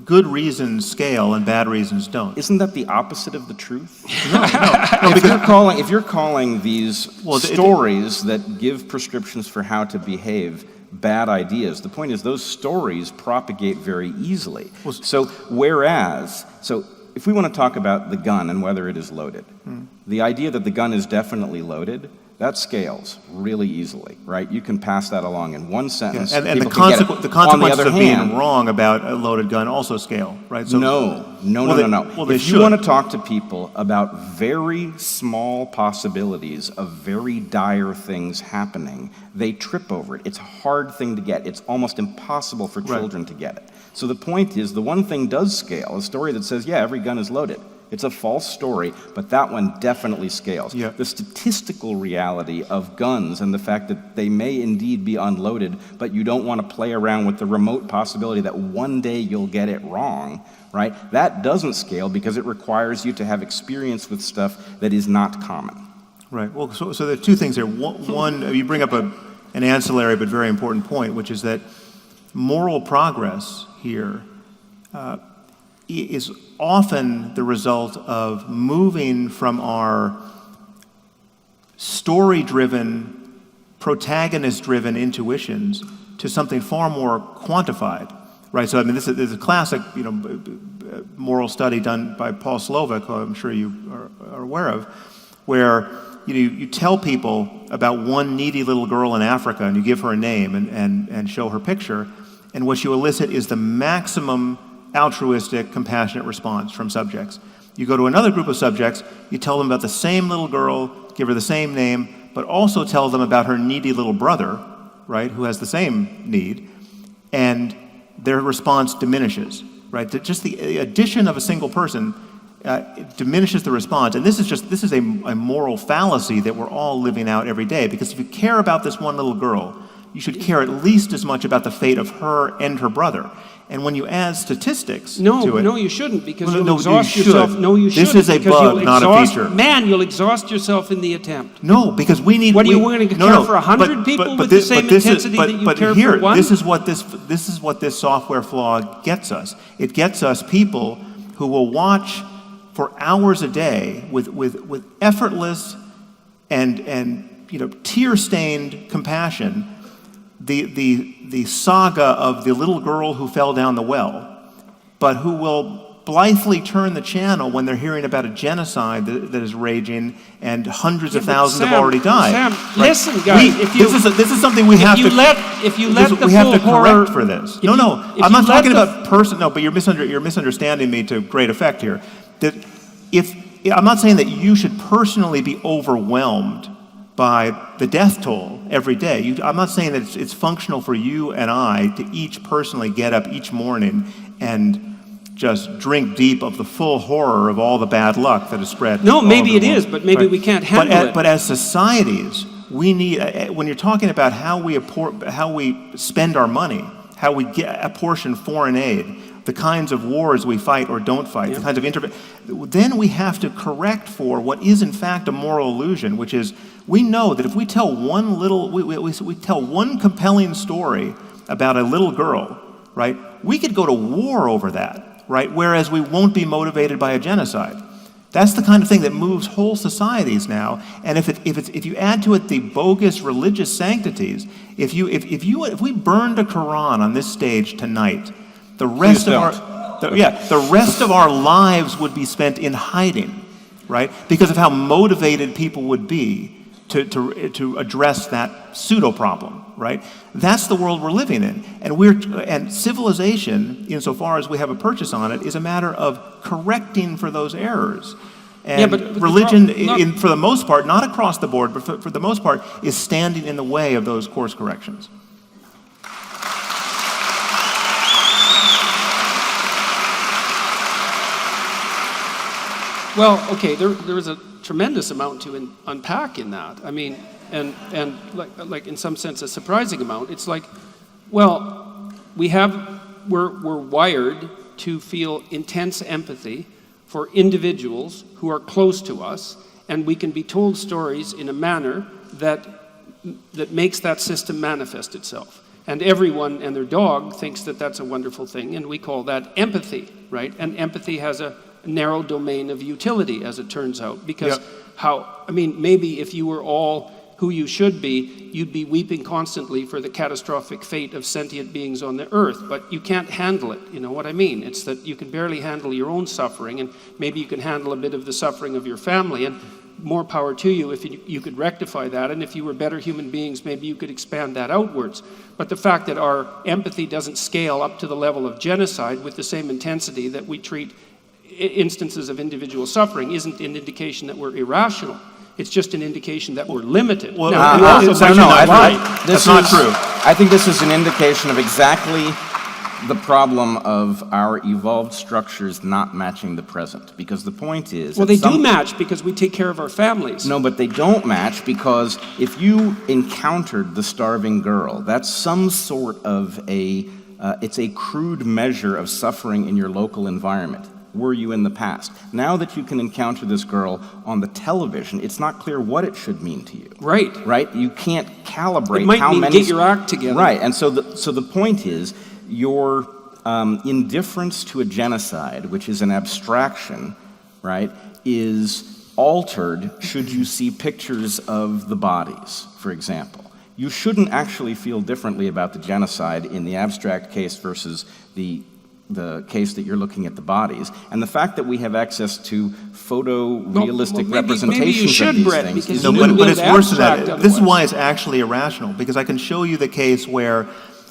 good reasons scale and bad reasons don't. Isn't that the opposite of the truth? No, If you're calling these stories that give prescriptions for how to behave bad ideas, the point is those stories propagate very easily. So if we want to talk about the gun and whether it is loaded, the idea that the gun is definitely loaded, that scales really easily, right? You can pass that along in one sentence. And the consequences of being wrong about a loaded gun also scale, right? So, no. Well, if you want to talk to people about very small possibilities of very dire things happening, they trip over it. It's a hard thing to get. It's almost impossible for children to get it. So the point is, the one thing does scale, a story that says, yeah, every gun is loaded. It's a false story, but that one definitely scales. Yeah. The statistical reality of guns and the fact that they may indeed be unloaded, but you don't want to play around with the remote possibility that one day you'll get it wrong, right? That doesn't scale because it requires you to have experience with stuff that is not common. Right. Well, so there are two things here. One, you bring up an ancillary but very important point, which is that moral progress here is often the result of moving from our story-driven, protagonist-driven intuitions to something far more quantified, right? So I mean, there's a classic, moral study done by Paul Slovik, who I'm sure you are aware of, where you tell people about one needy little girl in Africa, and you give her a name and show her picture, and what you elicit is the maximum altruistic, compassionate response from subjects. You go to another group of subjects, you tell them about the same little girl, give her the same name, but also tell them about her needy little brother, right, who has the same need, and their response diminishes, right? Just the addition of a single person diminishes the response, and this is a moral fallacy that we're all living out every day, because if you care about this one little girl, you should care at least as much about the fate of her and her brother. And when you add statistics to it... No, you shouldn't, because you'll exhaust yourself. Should. No, you shouldn't. This is a bug, not a feature. Man, you'll exhaust yourself in the attempt. No, because we need... What, are you going to care for 100 people with the same intensity that you care for one? This is what this software flaw gets us. It gets us people who will watch for hours a day with effortless and tear-stained compassion the saga of the little girl who fell down the well, but who will blithely turn the channel when they're hearing about a genocide that is raging and hundreds of thousands have already died. Sam, right? Listen, guys. This is something we have to correct for this. I'm not talking about person. No, but you're misunderstanding me to great effect here. That I'm not saying that you should personally be overwhelmed by the death toll every day. I'm not saying that it's functional for you and I to each personally get up each morning and just drink deep of the full horror of all the bad luck that is spread. No, maybe it is, but maybe we can't handle it. But as societies, we need, when you're talking about how we spend our money, how we apportion foreign aid, the kinds of wars we fight or don't fight, the kinds of then we have to correct for what is in fact a moral illusion, which is we know that if we tell we tell one compelling story about a little girl, right, we could go to war over that, right, whereas we won't be motivated by a genocide. That's the kind of thing that moves whole societies now. And if you add to it the bogus religious sanctities, if we burned a Quran on this stage tonight, the rest of our lives would be spent in hiding, right? Because of how motivated people would be to address that pseudo problem, right? That's the world we're living in, and civilization, insofar as we have a purchase on it, is a matter of correcting for those errors. And but religion, for the most part, not across the board, but for the most part, is standing in the way of those course corrections. Well, okay, there is a tremendous amount to unpack in that. I mean, and like in some sense a surprising amount. It's like, well, we're wired to feel intense empathy for individuals who are close to us, and we can be told stories in a manner that makes that system manifest itself. And everyone and their dog thinks that that's a wonderful thing, and we call that empathy, right? And empathy has a narrow domain of utility, as it turns out, because maybe if you were all who you should be, you'd be weeping constantly for the catastrophic fate of sentient beings on the earth, but you can't handle it, you know what I mean? It's that you can barely handle your own suffering, and maybe you can handle a bit of the suffering of your family, and more power to you if you could rectify that, and if you were better human beings, maybe you could expand that outwards. But the fact that our empathy doesn't scale up to the level of genocide with the same intensity that we treat instances of individual suffering isn't an indication that we're irrational. It's just an indication that we're limited. Well, now, that's not true. I think this is an indication of exactly the problem of our evolved structures not matching the present. Because the point is... Well, they do match because we take care of our families. No, but they don't match because if you encountered the starving girl, that's some sort of it's a crude measure of suffering in your local environment. Were you in the past? Now that you can encounter this girl on the television, it's not clear what it should mean to you. Right. Right? You can't calibrate it might how mean many... get your act together. Right, and so the point is, your indifference to a genocide, which is an abstraction, right, is altered should you see pictures of the bodies, for example. You shouldn't actually feel differently about the genocide in the abstract case versus the case that you're looking at the bodies. And the fact that we have access to photorealistic representations of these things is but it's worse than that. This is why it's actually irrational, because I can show you the case where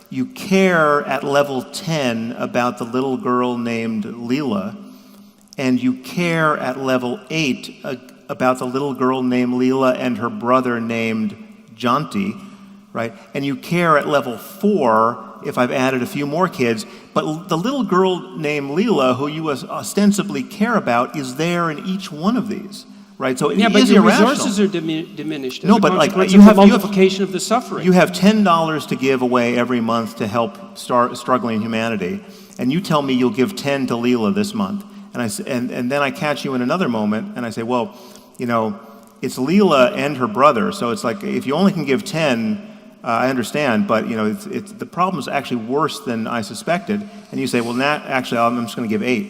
you care at level 10 about the little girl named Leela, and you care at level 8 about the little girl named Leela and her brother named Janti, right? And you care at level 4 if I've added a few more kids, but the little girl named Leela, who you ostensibly care about, is there in each one of these, right? So yeah, it but is your irrational. resources are diminished. No, but like you have multiplication of the suffering. You have $10 to give away every month to help struggling humanity, and you tell me you'll give 10 to Leela this month, and then I catch you in another moment, and I say, well, you know, it's Leela and her brother, so it's like if you only can give 10. I understand, but you know, the problem is actually worse than I suspected. And you say, well, actually, I'm just going to give 8,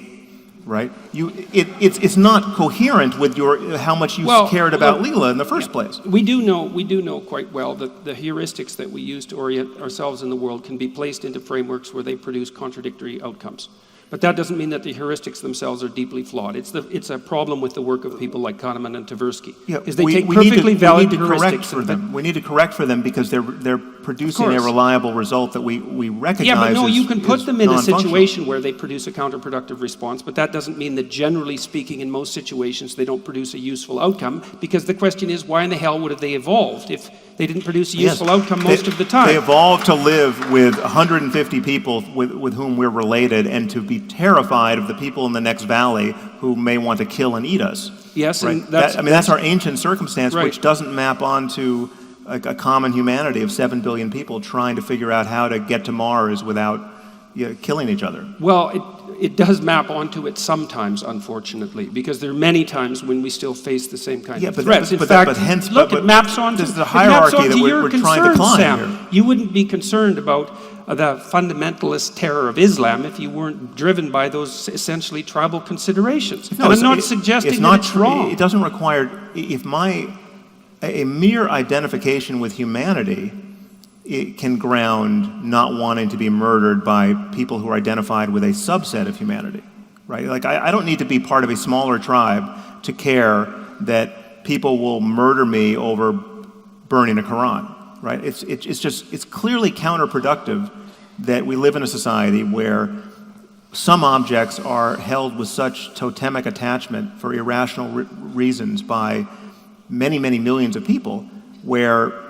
right? It's not coherent with how much you cared about Leela in the first place. We do know quite well that the heuristics that we use to orient ourselves in the world can be placed into frameworks where they produce contradictory outcomes. But that doesn't mean that the heuristics themselves are deeply flawed. It's a problem with the work of people like Kahneman and Tversky. Yeah, is they take perfectly valid heuristics for them. We need to correct for them because they're producing a reliable result that we recognize. Yeah, but no, you can put them in a non-functional. situation where they produce a counterproductive response, but that doesn't mean that generally speaking in most situations they don't produce a useful outcome, because the question is, why in the hell would have they evolved if they didn't produce a useful outcome most of the time? They evolved to live with 150 people with whom we're related and to be terrified of the people in the next valley who may want to kill and eat us. Yes, right? and that's our ancient circumstance, right. which doesn't map onto a common humanity of 7 billion people trying to figure out how to get to Mars without killing each other. Well, it does map onto it sometimes, unfortunately, because there are many times when we still face the same kind of threats. In fact, it maps onto this is the hierarchy that we're trying to climb Sam. here. You wouldn't be concerned about the fundamentalist terror of Islam if you weren't driven by those essentially tribal considerations. No, I'm not suggesting that it's wrong. It doesn't require, a mere identification with humanity, it can ground not wanting to be murdered by people who are identified with a subset of humanity, right? Like I don't need to be part of a smaller tribe to care that people will murder me over burning a Quran, right? It's clearly counterproductive that we live in a society where some objects are held with such totemic attachment for irrational reasons by many, many millions of people, where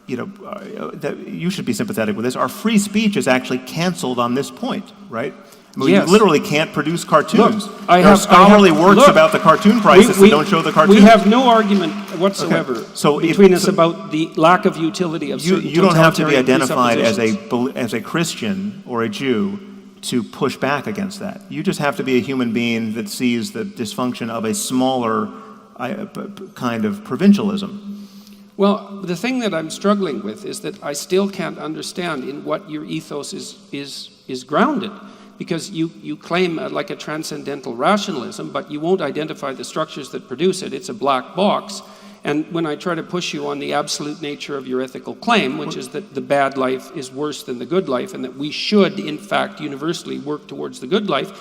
that you should be sympathetic with this. Our free speech is actually canceled on this point, right? I mean, yes. We literally can't produce cartoons. Look, there are scholarly works about the cartoon prices that don't show the cartoons. We have no argument whatsoever between us about the lack of utility of certain you don't have to be totalitarian identified as a Christian or a Jew to push back against that. You just have to be a human being that sees the dysfunction of a smaller kind of provincialism. Well, the thing that I'm struggling with is that I still can't understand in what your ethos is grounded. Because you claim like a transcendental rationalism, but you won't identify the structures that produce it. It's a black box. And when I try to push you on the absolute nature of your ethical claim, which is that the bad life is worse than the good life, and that we should, in fact, universally work towards the good life,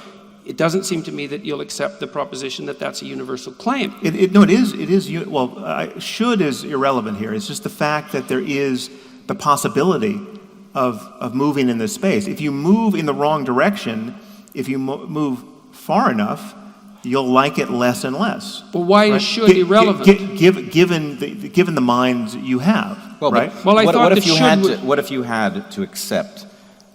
it doesn't seem to me that you'll accept the proposition that that's a universal claim. No, it is. Well, should is irrelevant here. It's just the fact that there is the possibility of moving in this space. If you move in the wrong direction, if you move far enough, you'll like it less and less. Well, why is should irrelevant? Given the minds you have, Well, right? Well, I thought what that if you should had would- to, what if you had to accept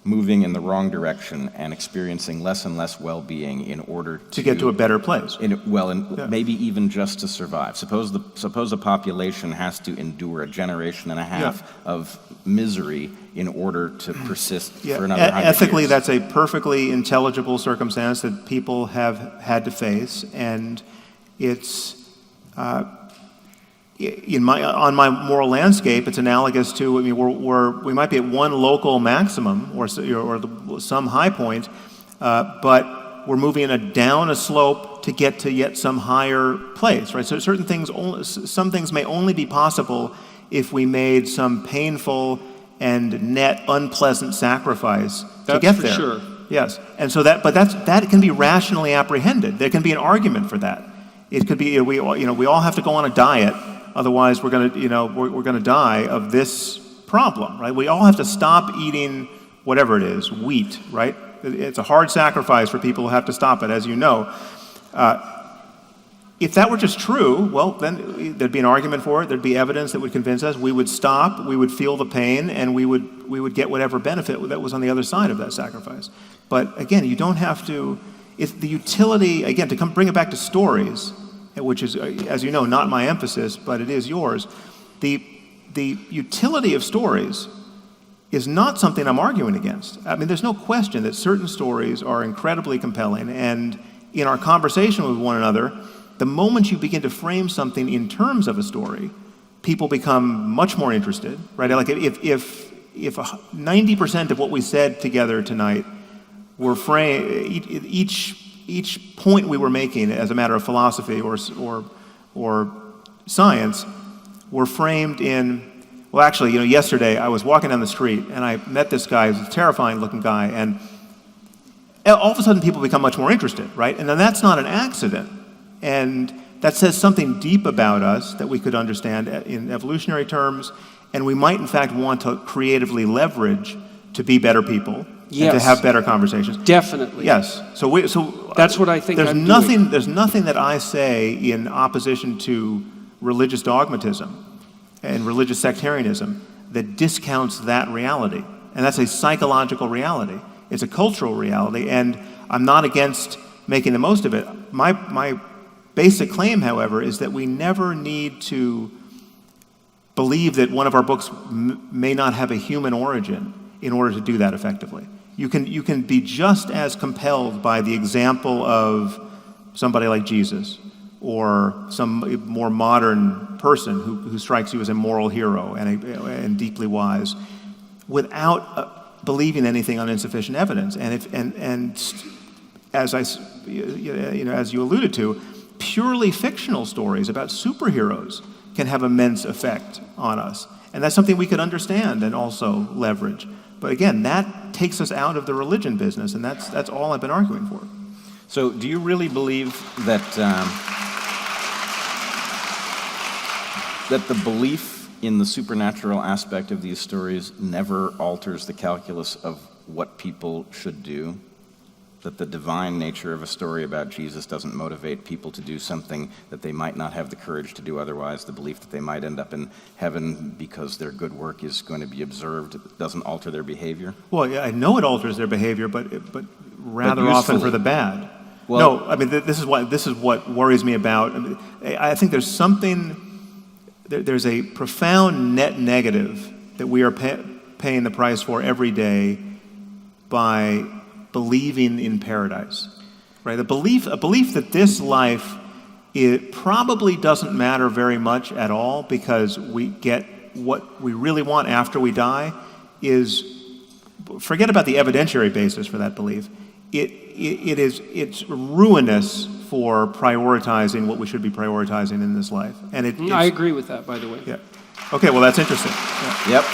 moving in the wrong direction and experiencing less and less well-being in order To get to a better place. Maybe even just to survive. Suppose a population has to endure a generation and a half of misery in order to persist for another 100 Ethically, years. that's a perfectly intelligible circumstance that people have had to face, and it's on my moral landscape, it's analogous to, I mean, we might be at one local maximum or some high point, but we're moving down a slope to get to yet some higher place, right? So some things may only be possible if we made some painful and net unpleasant sacrifice to get there. That's for sure. Yes, and so that can be rationally apprehended. There can be an argument for that. It could be we all have to go on a diet. Otherwise, we're going to die of this problem, right? We all have to stop eating whatever it is, wheat, right? It's a hard sacrifice for people who have to stop it, as you know. If that were just true, well, then there'd be an argument for it. There'd be evidence that would convince us. We would stop. We would feel the pain, and we would get whatever benefit that was on the other side of that sacrifice. But again, you don't have to. It's the utility. Again, to bring it back to stories, which is, as you know, not my emphasis, but it is yours. The utility of stories is not something I'm arguing against. I mean, there's no question that certain stories are incredibly compelling, and in our conversation with one another, the moment you begin to frame something in terms of a story, people become much more interested, right? Like if 90% of what we said together tonight were framed, each point we were making as a matter of philosophy or science were framed in, well, actually, yesterday I was walking down the street and I met this guy, who's a terrifying looking guy, and all of a sudden people become much more interested, right? And then that's not an accident. And that says something deep about us that we could understand in evolutionary terms, and we might in fact want to creatively leverage to be better people. Yes. And to have better conversations. Definitely. Yes. So that's what I think. There's nothing that I say in opposition to religious dogmatism and religious sectarianism that discounts that reality. And that's a psychological reality. It's a cultural reality, and I'm not against making the most of it. My basic claim, however, is that we never need to believe that one of our books may not have a human origin in order to do that effectively. You can be just as compelled by the example of somebody like Jesus or some more modern person who strikes you as a moral hero and deeply wise, without believing anything on insufficient evidence. And as you alluded to, purely fictional stories about superheroes can have immense effect on us, and that's something we could understand and also leverage. But again, that takes us out of the religion business, and that's all I've been arguing for. So do you really believe that that the belief in the supernatural aspect of these stories never alters the calculus of what people should do? That the divine nature of a story about Jesus doesn't motivate people to do something that they might not have the courage to do otherwise? The belief that they might end up in heaven because their good work is going to be observed doesn't alter their behavior? Well, yeah, I know it alters their behavior, but rather often for the bad. Well, no, I mean, this is what worries me about. I think there's a profound net negative that we are paying the price for every day by believing in paradise, right? A belief that this life it probably doesn't matter very much at all, because we get what we really want after we die is, forget about the evidentiary basis for that belief. It's ruinous for prioritizing what we should be prioritizing in this life. And I agree with that, by the way. Yeah. Okay, well, that's interesting. Yeah. Yep.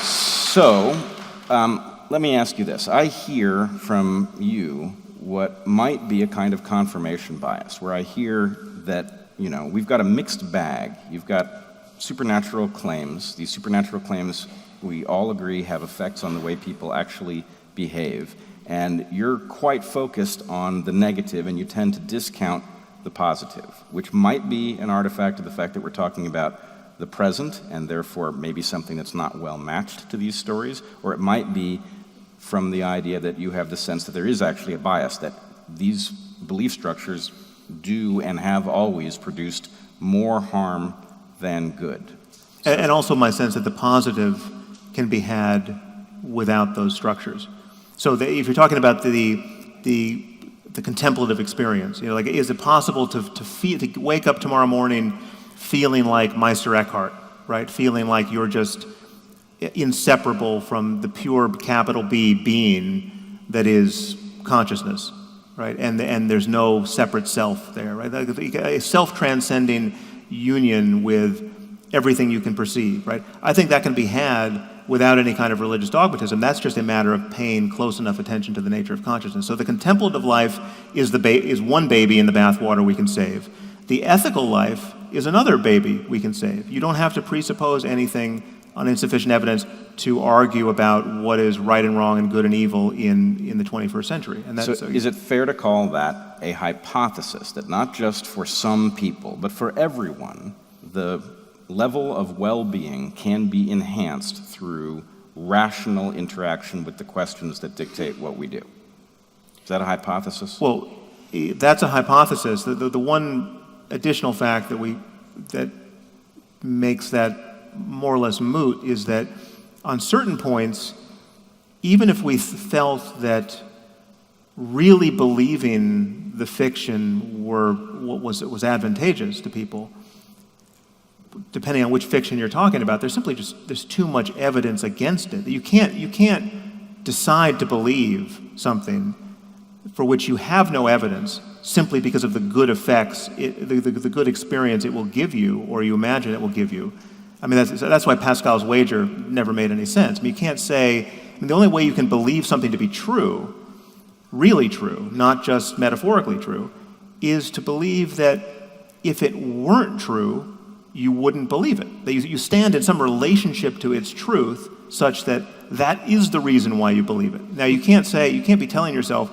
So, let me ask you this. I hear from you what might be a kind of confirmation bias, where I hear that, we've got a mixed bag. You've got supernatural claims. These supernatural claims, we all agree, have effects on the way people actually behave. And you're quite focused on the negative, and you tend to discount the positive, which might be an artifact of the fact that we're talking about the present, and therefore maybe something that's not well matched to these stories, or it might be from the idea that you have the sense that there is actually a bias, that these belief structures do and have always produced more harm than good. And also my sense that the positive can be had without those structures. So if you're talking about the contemplative experience, like, is it possible to wake up tomorrow morning feeling like Meister Eckhart, right? Feeling like you're just inseparable from the pure capital B being that is consciousness, right? And there's no separate self there, right? A self-transcending union with everything you can perceive, right? I think that can be had without any kind of religious dogmatism. That's just a matter of paying close enough attention to the nature of consciousness. So the contemplative life is one baby in the bathwater we can save. The ethical life is another baby we can save. You don't have to presuppose anything on insufficient evidence to argue about what is right and wrong and good and evil in the 21st century. And that's, so is it fair to call that a hypothesis, that not just for some people, but for everyone, the level of well-being can be enhanced through rational interaction with the questions that dictate what we do? Is that a hypothesis? Well, that's a hypothesis. The one additional fact that makes that more or less moot is that on certain points, even if we felt that really believing the fiction was advantageous to people, depending on which fiction you're talking about, there's too much evidence against it. You can't decide to believe something for which you have no evidence simply because of the good effects, the good experience it will give you, or you imagine it will give you. I mean, that's why Pascal's wager never made any sense. I mean, you can't say, the only way you can believe something to be true, really true, not just metaphorically true, is to believe that if it weren't true, you wouldn't believe it. That you stand in some relationship to its truth such that that is the reason why you believe it. Now, you can't be telling yourself,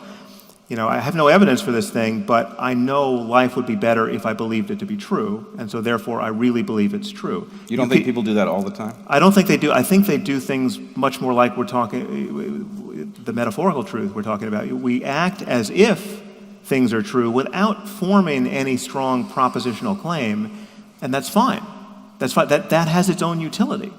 I have no evidence for this thing, but I know life would be better if I believed it to be true, and so therefore I really believe it's true. You don't think people do that all the time? I don't think they do. I think they do things much more like we're talking, the metaphorical truth we're talking about. We act as if things are true without forming any strong propositional claim, and that's fine. That's fine. That has its own utility.